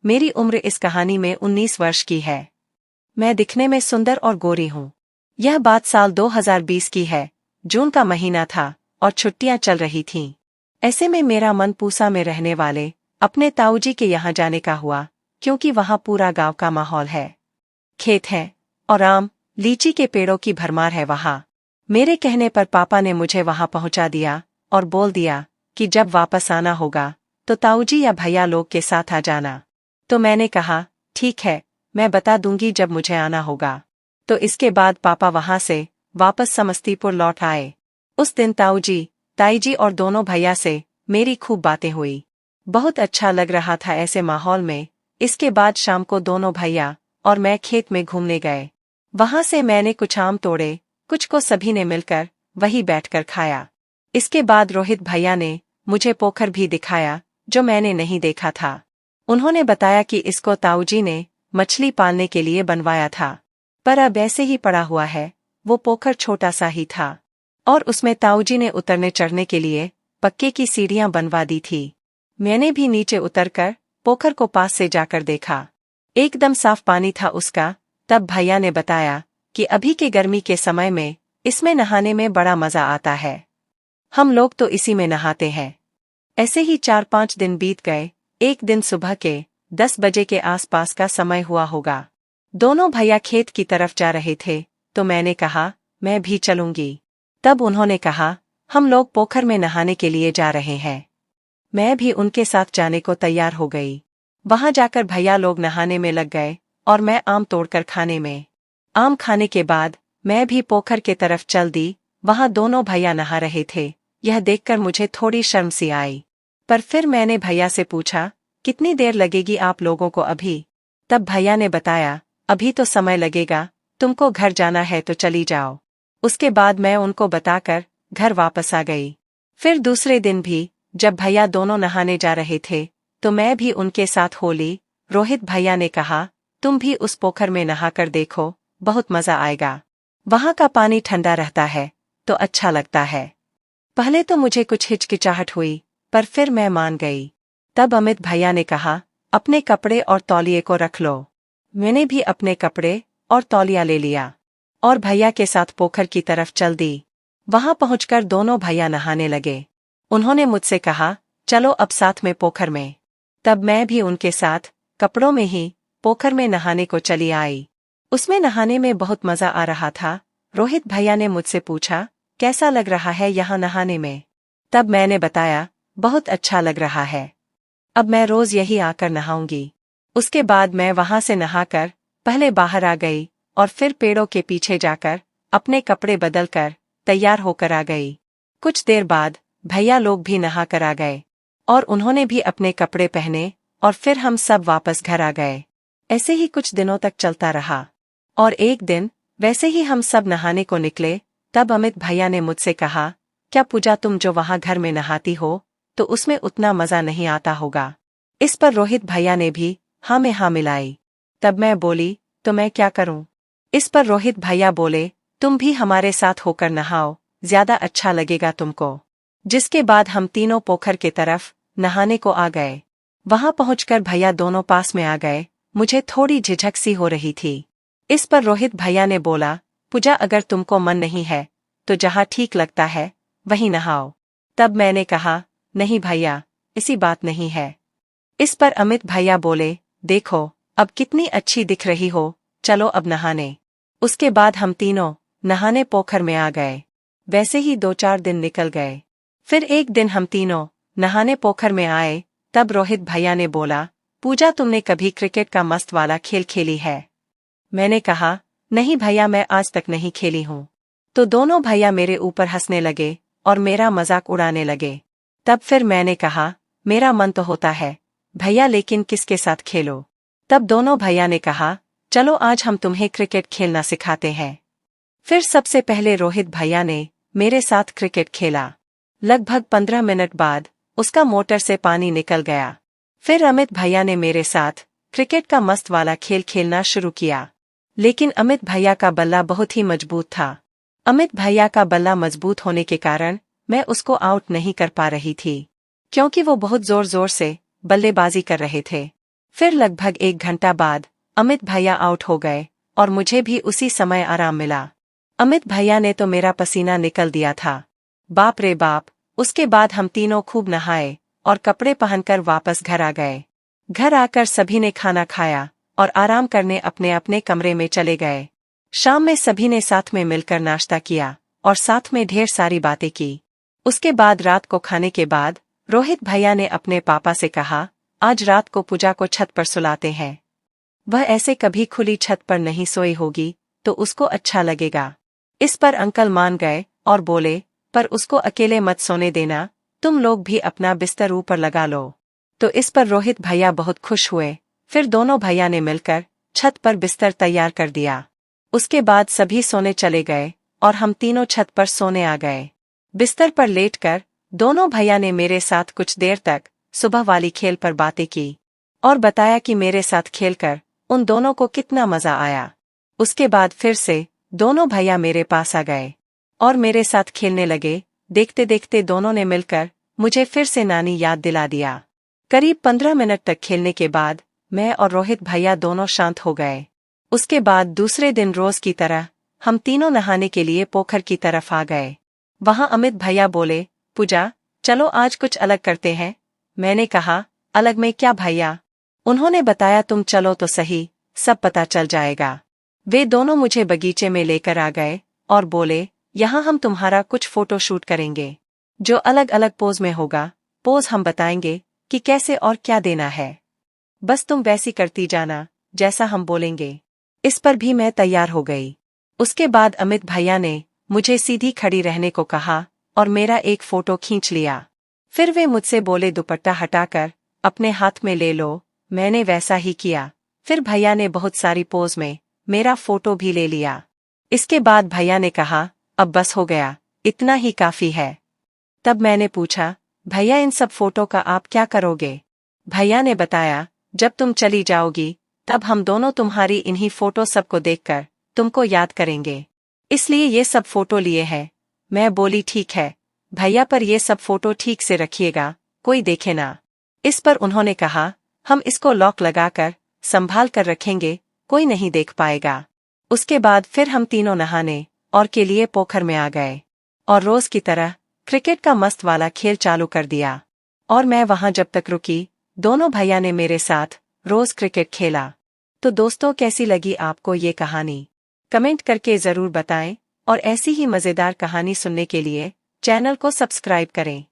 मेरी उम्र इस कहानी में 19 वर्ष की है। मैं दिखने में सुंदर और गोरी हूँ। यह बात साल 2020 की है। जून का महीना था और छुट्टियां चल रही थीं। ऐसे में मेरा मन पूसा में रहने वाले अपने ताऊजी के यहाँ जाने का हुआ, क्योंकि वहाँ पूरा गांव का माहौल है। खेत हैं और आम, लीची के पेड़ों की भरमार है वहाँ। मेरे कहने पर पापा ने मुझे वहाँ पहुँचा दिया और बोल दिया कि जब वापस आना होगा तो ताऊजी या भैया लोग के साथ आ जाना। तो मैंने कहा, ठीक है, मैं बता दूंगी जब मुझे आना होगा। तो इसके बाद पापा वहाँ से वापस समस्तीपुर लौट आए। उस दिन ताऊजी, ताईजी और दोनों भैया से मेरी खूब बातें हुई। बहुत अच्छा लग रहा था ऐसे माहौल में। इसके बाद शाम को दोनों भैया और मैं खेत में घूमने गए। वहाँ से मैंने कुछ आम तोड़े, कुछ को सभी ने मिलकर वहीं बैठकर खाया। इसके बाद रोहित भैया ने मुझे पोखर भी दिखाया, जो मैंने नहीं देखा था। उन्होंने बताया कि इसको ताऊजी ने मछली पालने के लिए बनवाया था, पर अब ऐसे ही पड़ा हुआ है। वो पोखर छोटा सा ही था और उसमें ताऊजी ने उतरने चढ़ने के लिए पक्के की सीढ़ियां बनवा दी थी। मैंने भी नीचे उतरकर पोखर को पास से जाकर देखा। एकदम साफ पानी था उसका। तब भैया ने बताया कि अभी के गर्मी के समय में इसमें नहाने में बड़ा मजा आता है। हम लोग तो इसी में नहाते हैं। ऐसे ही 4-5 दिन बीत गए। एक दिन सुबह के 10 बजे के आसपास का समय हुआ होगा। दोनों भैया खेत की तरफ जा रहे थे, तो मैंने कहा, मैं भी चलूंगी। तब उन्होंने कहा, हम लोग पोखर में नहाने के लिए जा रहे हैं। मैं भी उनके साथ जाने को तैयार हो गई। वहां जाकर भैया लोग नहाने में लग गए और मैं आम तोड़कर खाने में। आम खाने के बाद मैं भी पोखर के तरफ चल दी। वहां दोनों भैया नहा रहे थे। यह देखकर मुझे थोड़ी शर्म सी आई, पर फिर मैंने भैया से पूछा, कितनी देर लगेगी आप लोगों को अभी? तब भैया ने बताया, अभी तो समय लगेगा, तुमको घर जाना है तो चली जाओ। उसके बाद मैं उनको बताकर घर वापस आ गई। फिर दूसरे दिन भी जब भैया दोनों नहाने जा रहे थे, तो मैं भी उनके साथ हो ली। रोहित भैया ने कहा, तुम भी उस पोखर में नहाकर देखो, बहुत मजा आएगा। वहां का पानी ठंडा रहता है तो अच्छा लगता है। पहले तो मुझे कुछ हिचकिचाहट हुई, पर फिर मैं मान गई। तब अमित भैया ने कहा, अपने कपड़े और तौलिए को रख लो। मैंने भी अपने कपड़े और तौलिया ले लिया और भैया के साथ पोखर की तरफ चल दी। वहां पहुंचकर दोनों भैया नहाने लगे। उन्होंने मुझसे कहा, चलो अब साथ में पोखर में। तब मैं भी उनके साथ कपड़ों में ही पोखर में नहाने को चली आई। उसमें नहाने में बहुत मजा आ रहा था। रोहित भैया ने मुझसे पूछा, कैसा लग रहा है यहाँ नहाने में? तब मैंने बताया, बहुत अच्छा लग रहा है। अब मैं रोज यही आकर नहाऊंगी। उसके बाद मैं वहां से नहाकर पहले बाहर आ गई और फिर पेड़ों के पीछे जाकर अपने कपड़े बदलकर तैयार होकर आ गई। कुछ देर बाद भैया लोग भी नहा कर आ गए और उन्होंने भी अपने कपड़े पहने और फिर हम सब वापस घर आ गए। ऐसे ही कुछ दिनों तक चलता रहा और एक दिन वैसे ही हम सब नहाने को निकले। तब अमित भैया ने मुझसे कहा, क्या पूजा, तुम जो वहां घर में नहाती हो तो उसमें उतना मजा नहीं आता होगा? इस पर रोहित भैया ने भी हाँ में हाँ मिलाई। तब मैं बोली, तो मैं क्या करूं? इस पर रोहित भैया बोले, तुम भी हमारे साथ होकर नहाओ, ज्यादा अच्छा लगेगा तुमको। जिसके बाद हम तीनों पोखर के तरफ नहाने को आ गए। वहां पहुंचकर भैया दोनों पास में आ गए। मुझे थोड़ी झिझक सी हो रही थी। इस पर रोहित भैया ने बोला, पूजा, अगर तुमको मन नहीं है तो जहाँ ठीक लगता है वहीं नहाओ। तब मैंने कहा, नहीं भैया, ऐसी बात नहीं है। इस पर अमित भैया बोले, देखो अब कितनी अच्छी दिख रही हो, चलो अब नहाने। उसके बाद हम तीनों नहाने पोखर में आ गए। वैसे ही 2-4 दिन निकल गए। फिर एक दिन हम तीनों नहाने पोखर में आए। तब रोहित भैया ने बोला, पूजा, तुमने कभी क्रिकेट का मस्त वाला खेल खेली है? मैंने कहा, नहीं भैया, मैं आज तक नहीं खेली हूँ। तो दोनों भैया मेरे ऊपर हंसने लगे और मेरा मजाक उड़ाने लगे। तब फिर मैंने कहा, मेरा मन तो होता है भैया, लेकिन किसके साथ खेलो? तब दोनों भैया ने कहा, चलो आज हम तुम्हें क्रिकेट खेलना सिखाते हैं। फिर सबसे पहले रोहित भैया ने मेरे साथ क्रिकेट खेला। लगभग 15 मिनट बाद उसका मोटर से पानी निकल गया। फिर अमित भैया ने मेरे साथ क्रिकेट का मस्त वाला खेल खेलना शुरू किया। लेकिन अमित भैया का बल्ला बहुत ही मजबूत था। अमित भैया का बल्ला मजबूत होने के कारण मैं उसको आउट नहीं कर पा रही थी, क्योंकि वो बहुत जोर जोर से बल्लेबाजी कर रहे थे। फिर लगभग 1 घंटा बाद अमित भैया आउट हो गए और मुझे भी उसी समय आराम मिला। अमित भैया ने तो मेरा पसीना निकल दिया था। बाप रे बाप। उसके बाद हम तीनों खूब नहाए और कपड़े पहनकर वापस घर आ गए। घर आकर सभी ने खाना खाया और आराम करने अपने अपने कमरे में चले गए। शाम में सभी ने साथ में मिलकर नाश्ता किया और साथ में ढेर सारी बातें की। उसके बाद रात को खाने के बाद रोहित भैया ने अपने पापा से कहा, आज रात को पूजा को छत पर सुलाते हैं। वह ऐसे कभी खुली छत पर नहीं सोई होगी तो उसको अच्छा लगेगा। इस पर अंकल मान गए और बोले, पर उसको अकेले मत सोने देना, तुम लोग भी अपना बिस्तर ऊपर लगा लो। तो इस पर रोहित भैया बहुत खुश हुए। फिर दोनों भैया ने मिलकर छत पर बिस्तर तैयार कर दिया। उसके बाद सभी सोने चले गए और हम तीनों छत पर सोने आ गए। बिस्तर पर लेटकर दोनों भैया ने मेरे साथ कुछ देर तक सुबह वाली खेल पर बातें की और बताया कि मेरे साथ खेलकर उन दोनों को कितना मजा आया। उसके बाद फिर से दोनों भैया मेरे पास आ गए और मेरे साथ खेलने लगे। देखते देखते दोनों ने मिलकर मुझे फिर से नानी याद दिला दिया। करीब 15 मिनट तक खेलने के बाद मैं और रोहित भैया दोनों शांत हो गए। उसके बाद दूसरे दिन रोज की तरह हम तीनों नहाने के लिए पोखर की तरफ आ गए। वहां अमित भैया बोले, पूजा चलो आज कुछ अलग करते हैं। मैंने कहा, अलग में क्या भैया? उन्होंने बताया, तुम चलो तो सही, सब पता चल जाएगा। वे दोनों मुझे बगीचे में लेकर आ गए और बोले, यहाँ हम तुम्हारा कुछ फोटो शूट करेंगे। जो अलग अलग पोज में होगा, पोज हम बताएंगे कि कैसे और क्या देना है। बस तुम वैसी करती जाना जैसा हम बोलेंगे। इस पर भी मैं तैयार हो गई। उसके बाद अमित भैया ने मुझे सीधी खड़ी रहने को कहा और मेरा एक फोटो खींच लिया। फिर वे मुझसे बोले, दुपट्टा हटाकर अपने हाथ में ले लो। मैंने वैसा ही किया। फिर भैया ने बहुत सारी पोज में मेरा फोटो भी ले लिया। इसके बाद भैया ने कहा, अब बस हो गया, इतना ही काफी है। तब मैंने पूछा, भैया इन सब फोटो का आप क्या करोगे? भैया ने बताया, जब तुम चली जाओगी तब हम दोनों तुम्हारी इन्हीं फोटो सबको देखकर तुमको याद करेंगे, इसलिए ये सब फोटो लिए हैं। मैं बोली, ठीक है भैया, पर ये सब फोटो ठीक से रखिएगा, कोई देखे ना। इस पर उन्होंने कहा, हम इसको लॉक लगाकर संभाल कर रखेंगे, कोई नहीं देख पाएगा। उसके बाद फिर हम तीनों नहाने और के लिए पोखर में आ गए और रोज की तरह क्रिकेट का मस्त वाला खेल चालू कर दिया। और मैं वहां जब तक रुकी, दोनों भैया ने मेरे साथ रोज क्रिकेट खेला। तो दोस्तों, कैसी लगी आपको ये कहानी? कमेंट करके जरूर बताएं और ऐसी ही मजेदार कहानी सुनने के लिए चैनल को सब्सक्राइब करें।